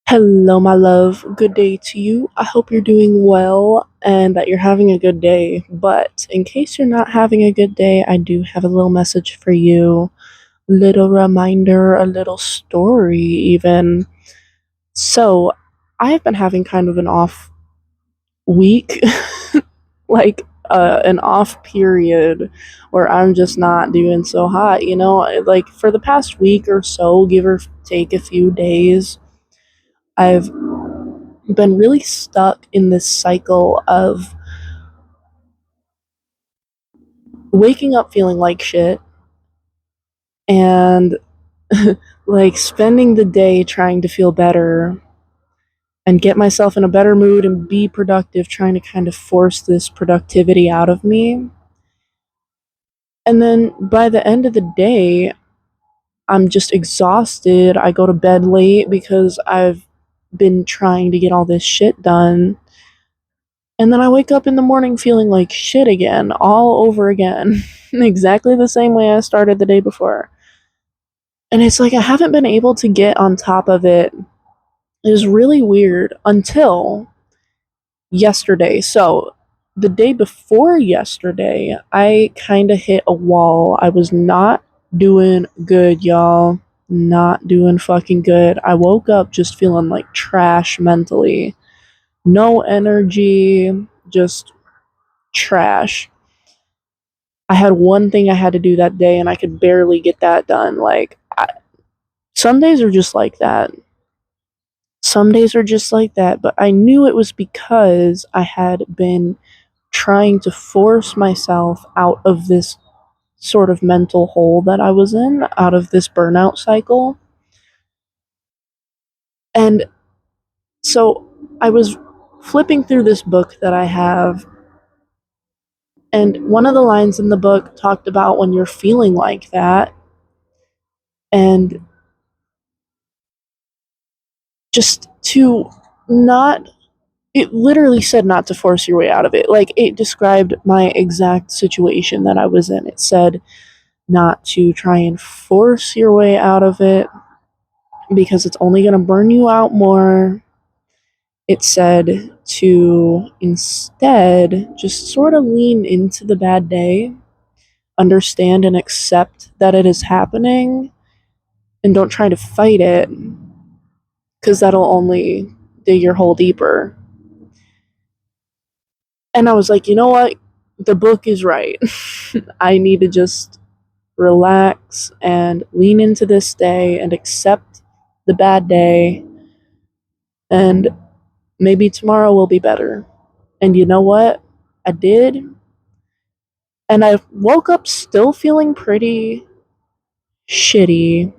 Hello, my love. Good day to you. I hope you're doing well and that you're having a good day. But in case you're not having a good day, I do have a little message for you. Little reminder, a little story, even. So, I've been having kind of an off week, like an off period where I'm just not doing so hot. Like for the past week or so, give or take a few days, I've been really stuck in this cycle of waking up feeling like shit and like spending the day trying to feel better and get myself in a better mood and be productive, trying to kind of force this productivity out of me. And then by the end of the day, I'm just exhausted. I go to bed late because I've been trying to get all this shit done. And then I wake up in the morning feeling like shit again, all over again, exactly the same way I started the day before. And it's like I haven't been able to get on top of it. It was really weird until yesterday. So, the day before yesterday, I kind of hit a wall. I was not doing good, y'all. Not doing fucking good. I woke up just feeling like trash mentally. No energy, just trash. I had one thing I had to do that day and I could barely get that done. Some days are just like that. Some days are just like that, but I knew it was because I had been trying to force myself out of this sort of mental hole that I was in, out of this burnout cycle. And so I was flipping through this book that I have, and one of the lines in the book talked about when you're feeling like that and just to not it literally said not to force your way out of it. Like it described my exact situation that I was in. It said not to try and force your way out of it because it's only going to burn you out more. It said to instead just sort of lean into the bad day, understand and accept that it is happening, and don't try to fight it because that'll only dig your hole deeper. And I was like, you know what? The book is right. I need to just relax and lean into this day and accept the bad day. And maybe tomorrow will be better. And you know what? I did. And I woke up still feeling pretty shitty.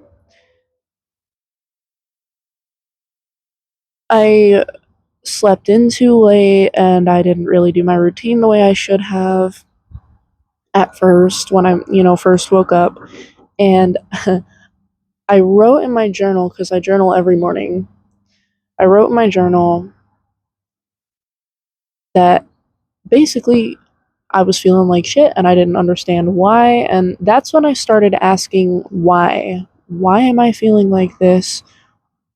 I slept in too late and I didn't really do my routine the way I should have at first when I first woke up. And I wrote in my journal because I journal every morning. I wrote in my journal that basically I was feeling like shit and I didn't understand why. And that's when I started asking why. Why am I feeling like this?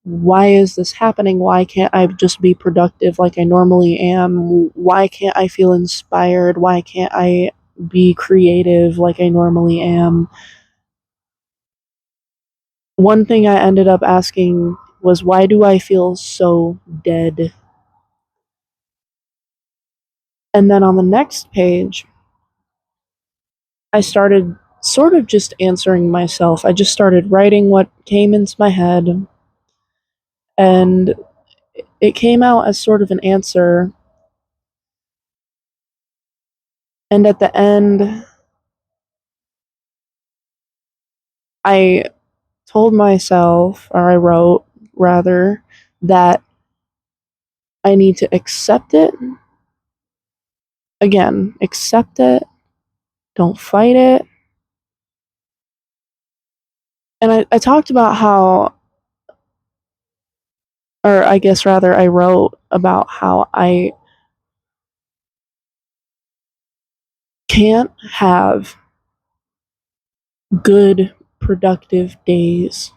Why is this happening? Why can't I just be productive like I normally am? Why can't I feel inspired? Why can't I be creative like I normally am? One thing I ended up asking was, why do I feel so dead? And then on the next page, I started sort of just answering myself. I just started writing what came into my head, and it came out as sort of an answer. And at the end, I told myself, or I wrote rather, that I need to accept it. Again, accept it. Don't fight it. And I talked about how, or I guess rather, I wrote about how I can't have good, productive days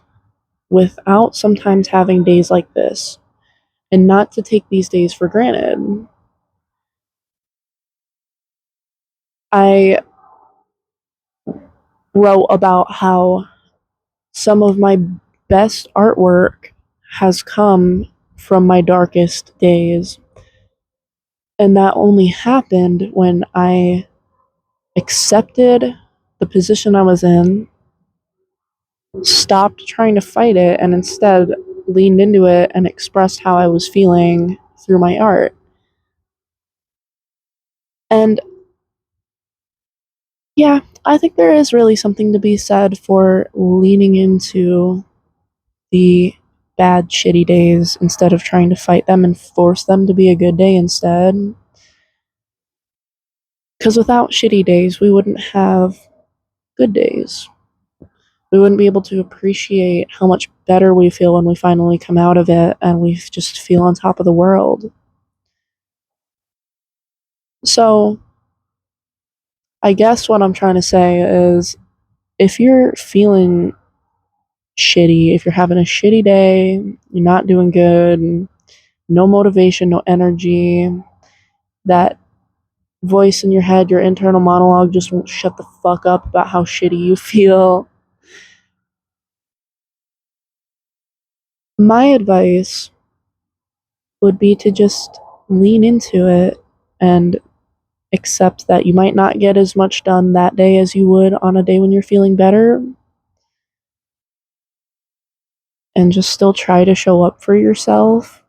without sometimes having days like this. and not to take these days for granted. I wrote about how some of my best artwork has come from my darkest days. And that only happened when I accepted the position I was in, stopped trying to fight it, and instead leaned into it and expressed how I was feeling through my art. And yeah, I think there is really something to be said for leaning into the bad, shitty days instead of trying to fight them and force them to be a good day instead. Because without shitty days, we wouldn't have good days. We wouldn't be able to appreciate how much better we feel when we finally come out of it and we just feel on top of the world. So, I guess what I'm trying to say is if you're feeling shitty, if you're having a shitty day, you're not doing good, no motivation, no energy, that voice in your head, your internal monologue just won't shut the fuck up about how shitty you feel. My advice would be to just lean into it and accept that you might not get as much done that day as you would on a day when you're feeling better, and just still try to show up for yourself.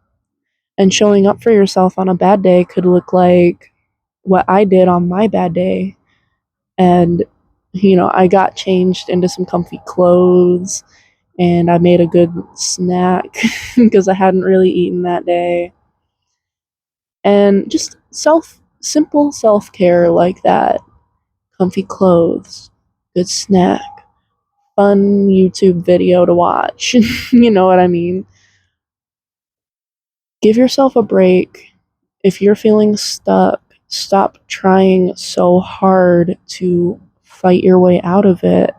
And showing up for yourself on a bad day could look like what I did on my bad day. And, I got changed into some comfy clothes and I made a good snack because I hadn't really eaten that day. And just simple self care like that. Comfy clothes, good snack, fun YouTube video to watch. You know what I mean? Give yourself a break. If you're feeling stuck, stop trying so hard to fight your way out of it.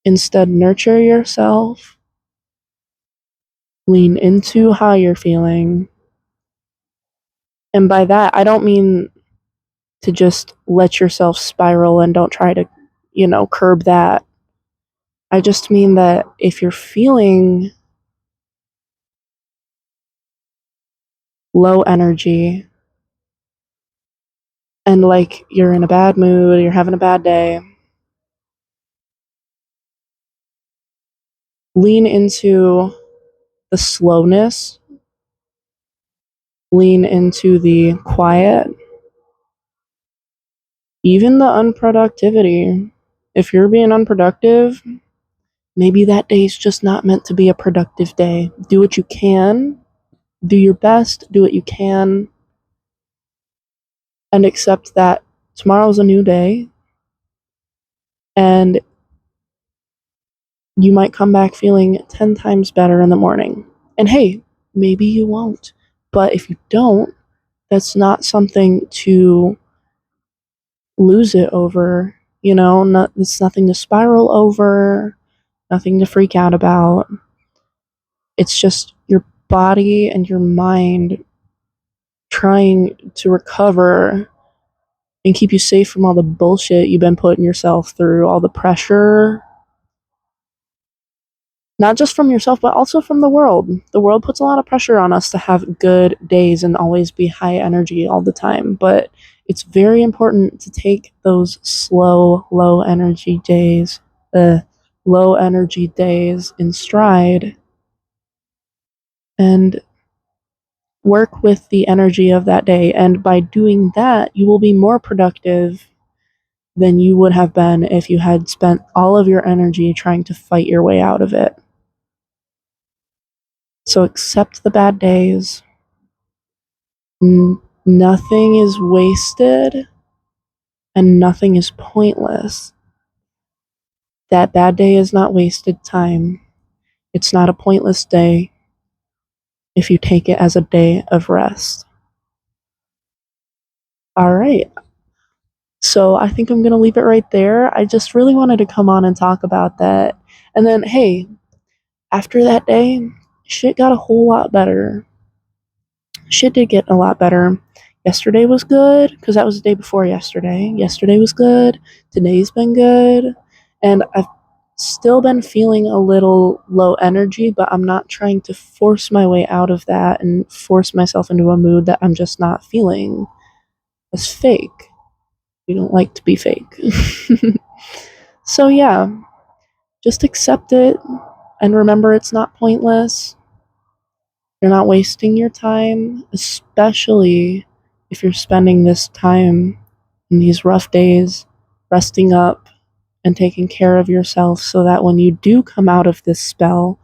Instead, nurture yourself, lean into how you're feeling. And by that, I don't mean to just let yourself spiral and don't try to, curb that. I just mean that if you're feeling low energy and like you're in a bad mood, you're having a bad day, lean into the slowness, lean into the quiet, even the unproductivity. If you're being unproductive, maybe that day's just not meant to be a productive day. Do what you can, do your best, do what you can, and accept that tomorrow's a new day and you might come back feeling 10 times better in the morning. And hey, maybe you won't. But if you don't, that's not something to lose it over, it's nothing to spiral over, nothing to freak out about. It's just your body and your mind trying to recover and keep you safe from all the bullshit you've been putting yourself through, all the pressure, not just from yourself, but also from the world. The world puts a lot of pressure on us to have good days and always be high energy all the time. But it's very important to take those slow, low energy days, low energy days in stride and work with the energy of that day. And by doing that, you will be more productive than you would have been if you had spent all of your energy trying to fight your way out of it. So accept the bad days. Nothing is wasted and nothing is pointless. That bad day is not wasted time. It's not a pointless day if you take it as a day of rest. All right. So I think I'm going to leave it right there. I just really wanted to come on and talk about that. And then, hey, after that day, shit got a whole lot better. Shit did get a lot better. Yesterday was good because that was the day before yesterday. Yesterday was good. Today's been good. And I've still been feeling a little low energy, but I'm not trying to force my way out of that and force myself into a mood that I'm just not feeling as fake. We don't like to be fake. So, yeah, just accept it and remember it's not pointless. You're not wasting your time, especially if you're spending this time in these rough days resting up and taking care of yourself so that when you do come out of this spell,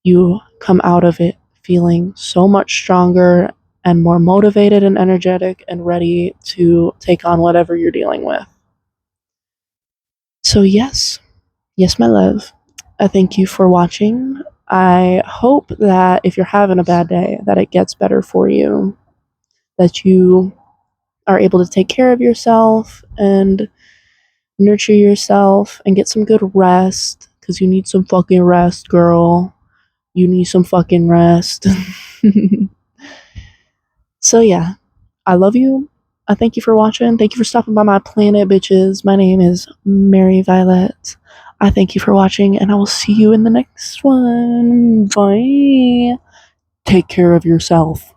you come out of it feeling so much stronger and more motivated and energetic and ready to take on whatever you're dealing with. So, yes, my love, I thank you for watching. I hope that if you're having a bad day, that it gets better for you, that you are able to take care of yourself and nurture yourself and get some good rest because you need some fucking rest, girl. You need some fucking rest. So, yeah, I love you. I thank you for watching. Thank you for stopping by my planet, bitches. My name is Mary Violet. I thank you for watching, and I will see you in the next one. Bye. Take care of yourself.